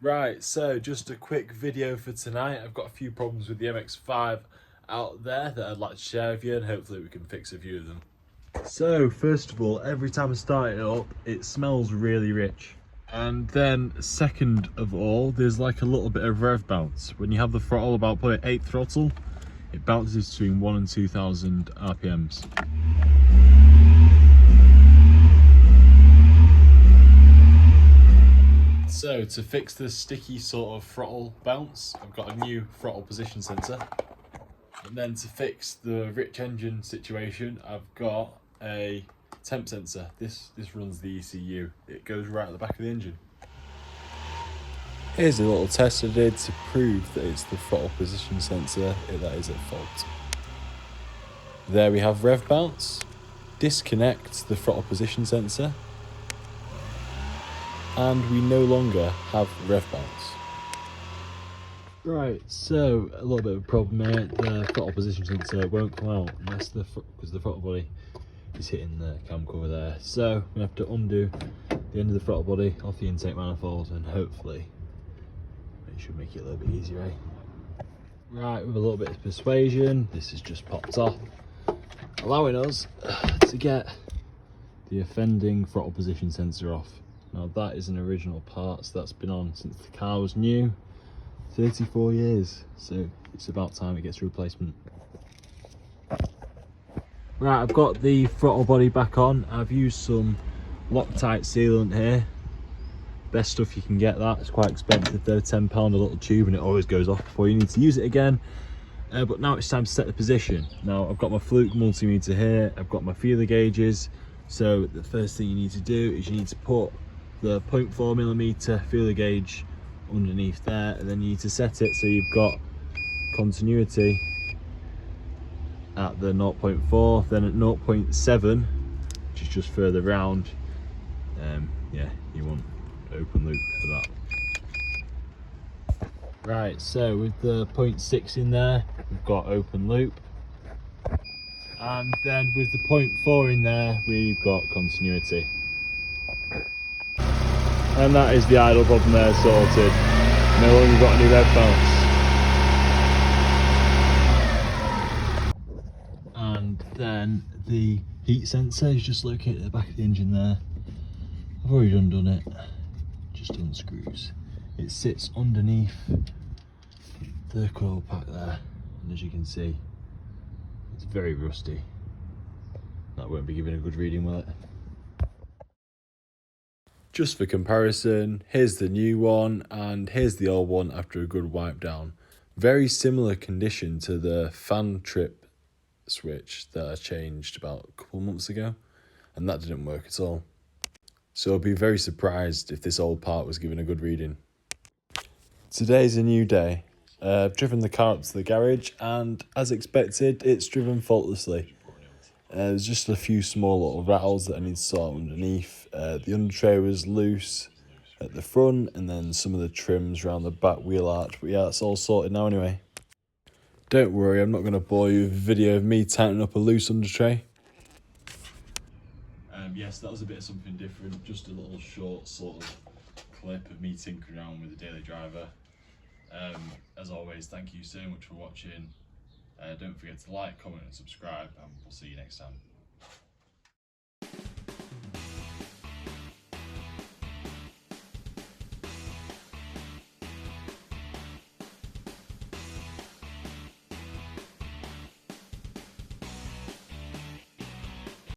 Right, so just a quick video for tonight. I've got a few problems with the MX5 out there that I'd like to share with you, and hopefully we can fix a few of them. So first of all, every time I start it up, it smells really rich. And then second of all, there's like a little bit of rev bounce. When you have the throttle about 0.8 throttle, it bounces between 1 and 2,000 RPMs. So to fix the sticky sort of throttle bounce, I've got a new throttle position sensor. And then to fix the rich engine situation, I've got a temp sensor. This runs the ECU. It goes right at the back of the engine. Here's a little test I did to prove that it's the throttle position sensor that is at fault. There we have rev bounce. Disconnect the throttle position sensor, and we no longer have rev bounce. Right, so a little bit of a problem here. The throttle position sensor won't come out unless because the throttle body is hitting the cam cover there. So we have to undo the end of the throttle body off the intake manifold, and hopefully it should make it a little bit easier, eh? Right, with a little bit of persuasion, this has just popped off, allowing us to get the offending throttle position sensor off. Now that is an original part, so that's been on since the car was new, 34 years, so it's about time it gets a replacement. Right, I've got the throttle body back on. I've used some Loctite sealant here. Best stuff you can get. That it's quite expensive though, £10 a little tube, and it always goes off before you need to use it again. But now it's time to set the position. Now I've got my fluke multimeter here, I've got my feeler gauges. So the first thing you need to do is you need to put the 0.4mm feeler gauge underneath there, and then you need to set it so you've got continuity at the 0.4, then at 0.7, which is just further round. Yeah, you want open loop for that. Right, so with the 0.6 in there, we've got open loop, and then with the 0.4 in there, we've got continuity. And that is the idle problem there sorted. No longer got any rev bounce. And then the heat sensor is just located at the back of the engine there. I've already undone it, just unscrews. It sits underneath the coil pack there, and as you can see, it's very rusty. That won't be giving a good reading, will it? Just for comparison, here's the new one and here's the old one after a good wipe down. Very similar condition to the fan trip switch that I changed about a couple months ago, and that didn't work at all. So I'd be very surprised if this old part was given a good reading. Today's a new day. I've driven the car up to the garage, and as expected, it's driven faultlessly. There's just a few small little rattles that I need to sort out underneath. The under tray was loose at the front, and then some of the trims around the back wheel arch, but yeah, it's all sorted now anyway. Don't worry, I'm not going to bore you with a video of me tightening up a loose under tray. Yes, that was a bit of something different, just a little short sort of clip of me tinkering around with the daily driver. As always, thank you so much for watching. Don't forget to like, comment and subscribe, and we'll see you next time.